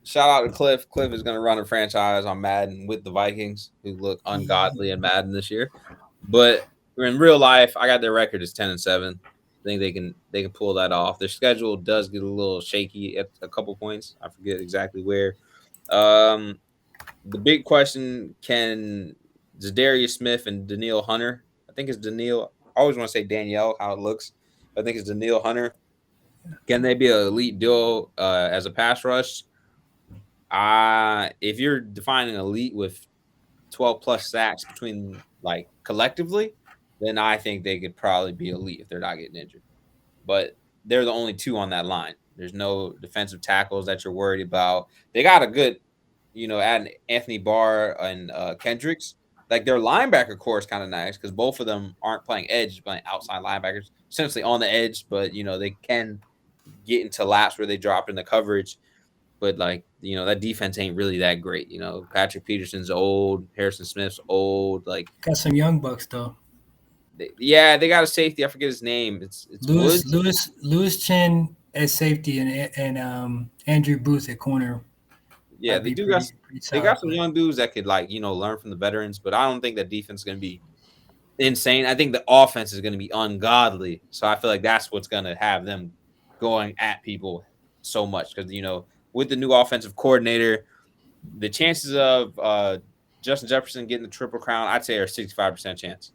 shout out to Cliff. Cliff is going to run a franchise on Madden with the Vikings, who look ungodly in Madden this year. But in real life, I got their record as 10-7. I think they can pull that off. Their schedule does get a little shaky at a couple points. I forget exactly where. Um, the big question: Can Zadarius Smith and Danielle Hunter? I think it's Danielle. I always want to say Danielle, how it looks. I think it's Danielle Hunter. Can they be an elite duo as a pass rush? If you're defining elite with 12 plus sacks between like collectively, then I think they could probably be elite if they're not getting injured. But they're the only two on that line. There's no defensive tackles that you're worried about. They got a good, adding Anthony Barr and Kendricks. Like their linebacker core is kind of nice because both of them aren't playing edge, playing outside linebackers, essentially on the edge. But they can get into laps where they drop into coverage. But that defense ain't really that great. Patrick Peterson's old, Harrison Smith's old. Like got some young bucks though. They got a safety. I forget his name. It's Lewis Chin at safety and Andrew Booth at corner. Yeah, they got some young dudes that could learn from the veterans, but I don't think that defense is going to be insane. I think the offense is going to be ungodly. So I feel like that's what's going to have them going at people so much because with the new offensive coordinator, the chances of Justin Jefferson getting the Triple Crown, I'd say, are 65% chance.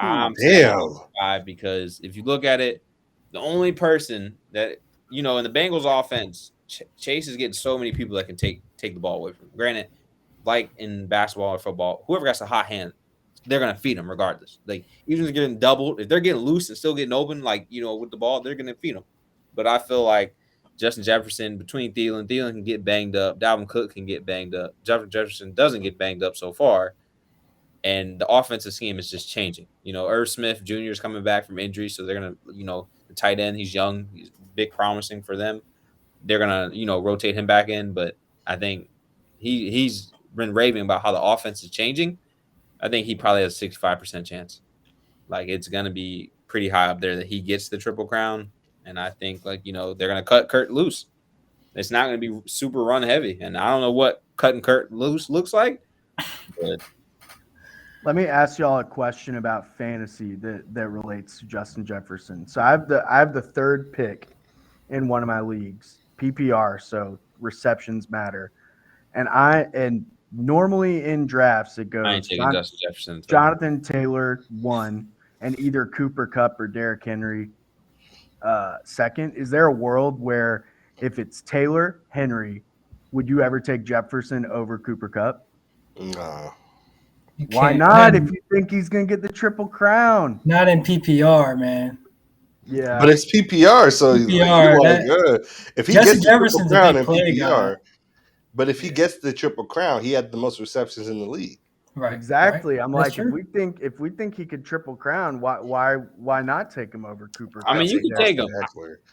I'm saying 5 because if you look at it, the only person that in the Bengals offense, Chase is getting so many people that can take the ball away from him. Granted, like in basketball or football, whoever got a hot hand, they're gonna feed them regardless. Like even if they're getting doubled, if they're getting loose and still getting open, with the ball, they're gonna feed them. But I feel like Justin Jefferson between Thielen can get banged up. Dalvin Cook can get banged up. Jefferson doesn't get banged up so far. And the offensive scheme is just changing. Irv Smith Jr. is coming back from injury, so they're going to, the tight end, he's young. He's big promising for them. They're going to, rotate him back in. But I think he's been raving about how the offense is changing. I think he probably has a 65% chance. Like, it's going to be pretty high up there that he gets the Triple Crown. And I think, they're going to cut Kurt loose. It's not going to be super run heavy. And I don't know what cutting Kurt loose looks like, but let me ask y'all a question about fantasy that relates to Justin Jefferson. So I have the third pick in one of my leagues, PPR, so receptions matter. And normally in drafts it goes Justin Jefferson. Jonathan Taylor 1 and either Cooper Kupp or Derrick Henry second. Is there a world where if it's Taylor, Henry, would you ever take Jefferson over Cooper Kupp? No. Why not? If you think he's going to get the Triple Crown. Not in PPR, man. Yeah. But it's PPR, so PPR, if he gets the Triple Crown in PPR, but if he gets the Triple Crown, he had the most receptions in the league. Right. Exactly. Right. I'm That's like, true. if we think he could Triple Crown, why not take him over Cooper? I mean, you can take him.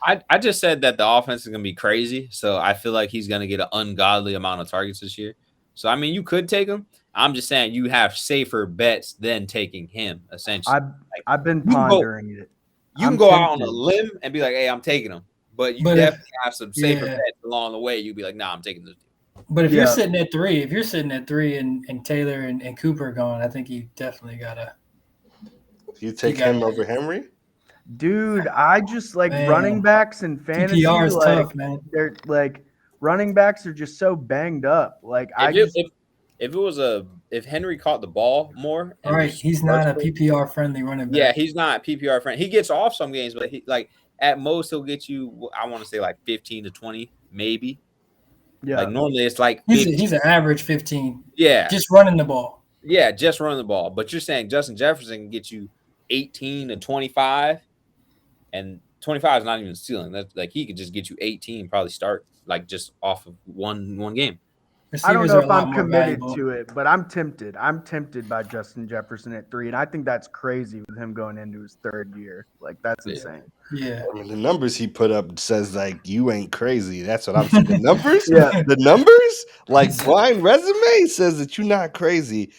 I just said that the offense is going to be crazy, so I feel like he's going to get an ungodly amount of targets this year. So, I mean, you could take him. I'm just saying you have safer bets than taking him, essentially. I've been pondering it. You can go out on a limb and be like, hey, I'm taking him. But you definitely have some safer bets along the way. You'd be like, nah, I'm taking this. But if you're sitting at 3, and Taylor and Cooper going, I think you definitely got to. You take him over Henry? Dude, I just running backs in fantasy. PPR is tough, man. They're running backs are just so banged up. If Henry caught the ball more, right? He's not a PPR friendly running back. Yeah, he's not PPR friendly. He gets off some games, but at most he'll get you. I want to say 15 to 20, maybe. Yeah, normally it's he's an average 15. Yeah, just running the ball. Yeah, just running the ball. But you're saying Justin Jefferson can get you 18 to 25, and 25 is not even ceiling. That's he could just get you 18, probably start just off of one game. I don't know if I'm committed to it, but I'm tempted. I'm tempted by Justin Jefferson at 3, and I think that's crazy with him going into his third year. That's insane. Yeah. I mean, the numbers he put up says you ain't crazy. That's what I'm saying. The numbers? Yeah. The numbers? Blind resume says that you're not crazy.